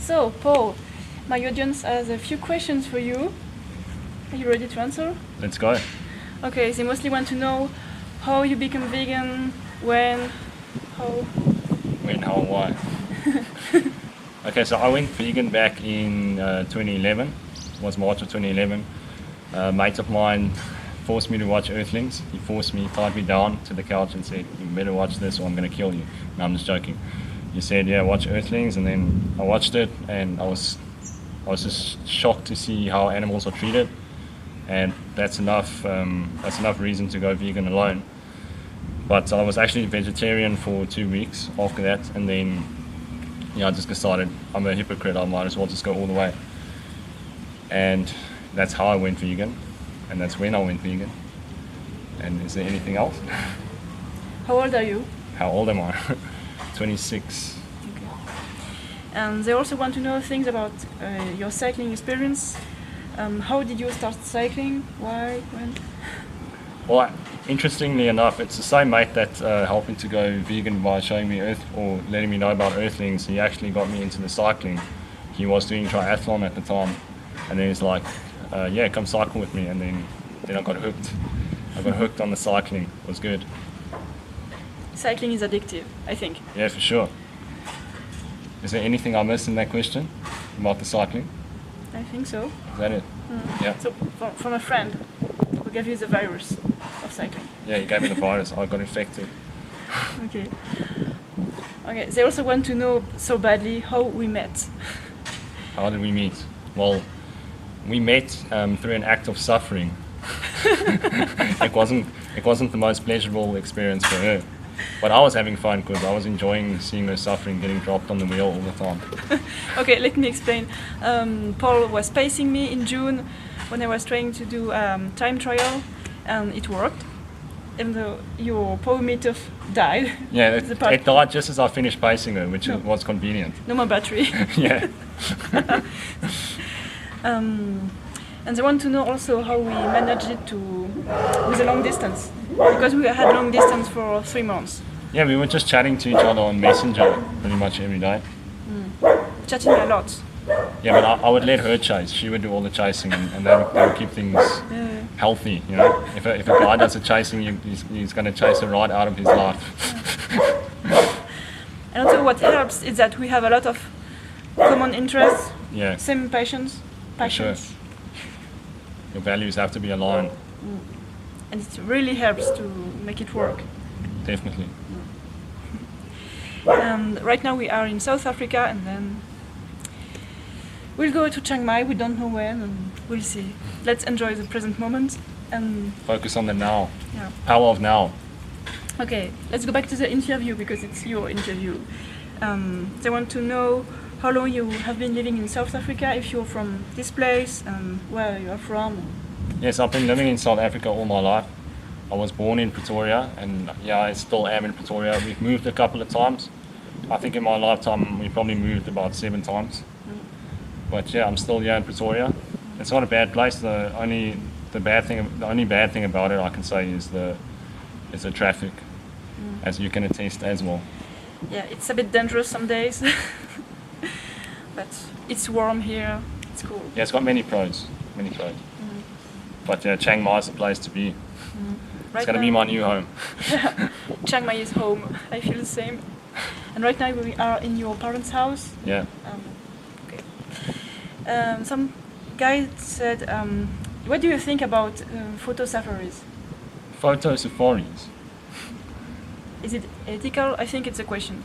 So, Paul, my audience has a few questions for you. Are you ready to answer? Let's go. Okay, they mostly want to know how you become vegan, when, how. When, how, and why. Okay, so I went vegan back in 2011. It was March of 2011. A mate of mine forced me to watch Earthlings. He tied me down to the couch and said, "You better watch this or I'm going to kill you." No, I'm just joking. He said, "Yeah, watch Earthlings," and then I watched it, and I was just shocked to see how animals are treated, and that's enough reason to go vegan alone. But I was actually vegetarian for 2 weeks after that, and then I just decided I'm a hypocrite. I might as well just go all the way, and that's how I went vegan, and that's when I went vegan. And is there anything else? How old are you? How old am I? 26. Okay. And they also want to know things about your cycling experience. How did you start cycling? Why? When? Well, interestingly enough, it's the same mate that helped me to go vegan by showing me or letting me know about Earthlings. He actually got me into the cycling. He was doing triathlon at the time, and then he's like, "Yeah, come cycle with me." And then I got hooked. I got hooked on the cycling. It was good. Cycling is addictive, I think. Yeah, for sure. Is there anything I missed in that question about the cycling? I think so. Is that it? Yeah. So, from a friend who gave you the virus of cycling. Yeah, he gave me the virus. I got infected. Okay. Okay. They also want to know so badly how we met. How did we meet? Well, we met through an act of suffering. It wasn't the most pleasurable experience for her, but I was having fun because I was enjoying seeing her suffering, getting dropped on the wheel all the time. Okay, let me explain. Paul was pacing me in June when I was trying to do time trial, and it worked. Even though your power meter died. Yeah, it died just as I finished pacing her, which was convenient. No more battery. Yeah. And they want to know also how we managed it with a long distance, because we had long distance for 3 months. Yeah, we were just chatting to each other on Messenger pretty much every day. Chatting a lot. Yeah, but I would let her chase. She would do all the chasing, and that would keep things healthy. You know, if a guy does the chasing, he's going to chase her right out of his life. And also, what helps is that we have a lot of common interests. Yeah. Same passions. Sure. Your values have to be aligned. And it really helps to make it work. Definitely. And right now we are in South Africa, and then we'll go to Chiang Mai. We don't know when, and we'll see. Let's enjoy the present moment and focus on the now. Yeah. Power of now. Okay, let's go back to the interview because it's your interview. They want to know how long you have been living in South Africa, if you're from this place, and where you are from. Yes, I've been living in South Africa all my life. I was born in Pretoria, and I still am in Pretoria. We've moved a couple of times. I think in my lifetime we probably moved about 7 times. But yeah, I'm still here in Pretoria. It's not a bad place. The only bad thing about it I can say is the traffic, as you can attest as well. Yeah, it's a bit dangerous some days. But it's warm here. It's cool. Yeah, it's got many pros. But yeah, Chiang Mai is the place to be. It's going to be my new home. Chiang Mai is home. I feel the same. And right now we are in your parents' house. Yeah. Okay. Some guy said, what do you think about photo safaris? Photo safaris? Is it ethical? I think it's a question.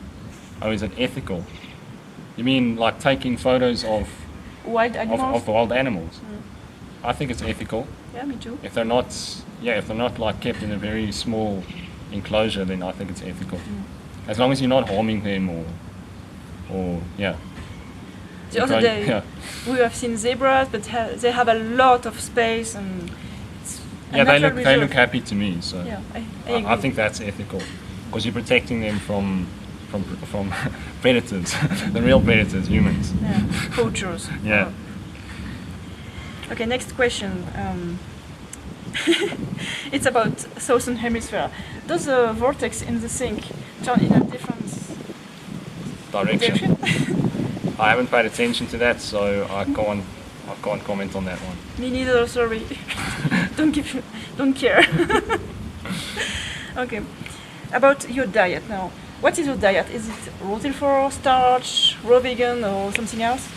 Oh, is it ethical? You mean like taking photos of wild animals? Of wild animals? I think it's ethical. Yeah, me too. If they're not like kept in a very small enclosure, then I think it's ethical. As long as you're not harming them or yeah. The other day we have seen zebras, but they have a lot of space and it's they look happy to me. So yeah, I agree. I think that's ethical because you're protecting them from predators, the real predators, humans. Yeah, poachers. Yeah. Okay, next question. It's about Southern Hemisphere. Does the vortex in the sink turn in a different direction? I haven't paid attention to that, so I can't comment on that one. Me neither, sorry. Don't care. Okay. About your diet now. What is your diet? Is it rotilfort, starch, raw vegan, or something else?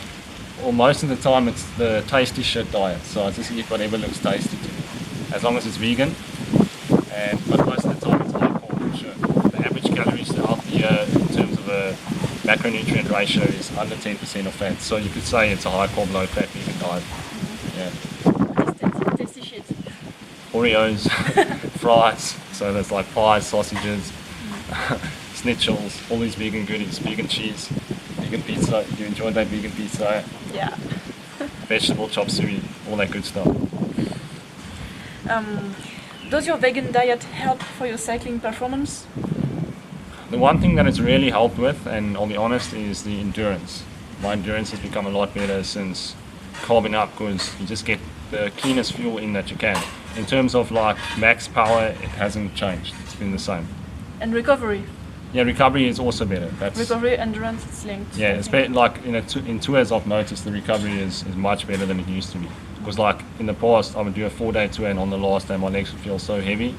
Well, most of the time it's the tasty shit diet, so I just eat whatever looks tasty to me, as long as it's vegan. But most of the time it's high carb for sure. The average calories throughout the year in terms of a macronutrient ratio is under 10% of fat, so you could say it's a high carb, low fat vegan diet. Yeah. Tasty shit. Oreos, fries, so there's like pies, sausages, schnitzels, all these vegan goodies, vegan cheese, vegan pizza. You enjoyed that vegan pizza? Yeah. Vegetable chop suey, all that good stuff. Does your vegan diet help for your cycling performance? The one thing that it's really helped with, and I'll be honest, is the endurance. My endurance has become a lot better since carbing up, because you just get the cleanest fuel in that you can. In terms of like max power, it hasn't changed. It's been the same. And recovery? Yeah, recovery is also better. Recovery, endurance, it's linked. Yeah, it's better, like in tours I've noticed the recovery is much better than it used to be. Because like in the past I would do a 4-day tour and on the last day my legs would feel so heavy,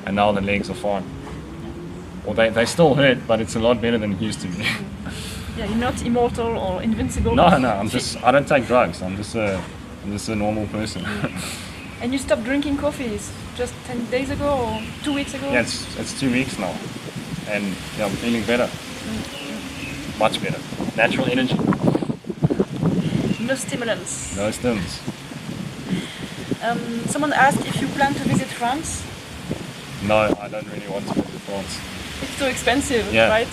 and now the legs are fine. Or they still hurt, but it's a lot better than it used to be. Yeah, you're not immortal or invincible. No, I don't take drugs. I'm just a normal person. And you stopped drinking coffees just 10 days ago or 2 weeks ago? Yeah, it's 2 weeks now. And yeah, I'm feeling better. Much better. Natural energy. No stimulants. No stimulants. Someone asked if you plan to visit France. No, I don't really want to visit France. It's too expensive, Yeah. right?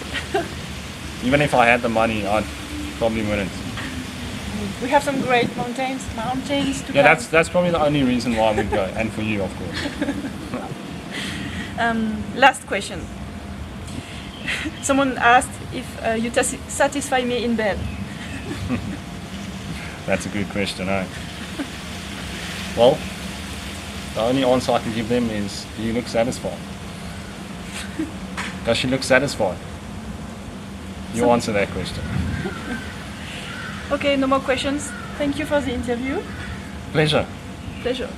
Even if I had the money, I probably wouldn't. We have some great mountains to Yeah, climb. that's probably the only reason why I would go, and for you, of course. Last question. Someone asked if you satisfy me in bed. That's a good question, eh? Well, the only answer I can give them is, do you look satisfied? Does she look satisfied? You answer that question. Okay, no more questions. Thank you for the interview. Pleasure. Pleasure.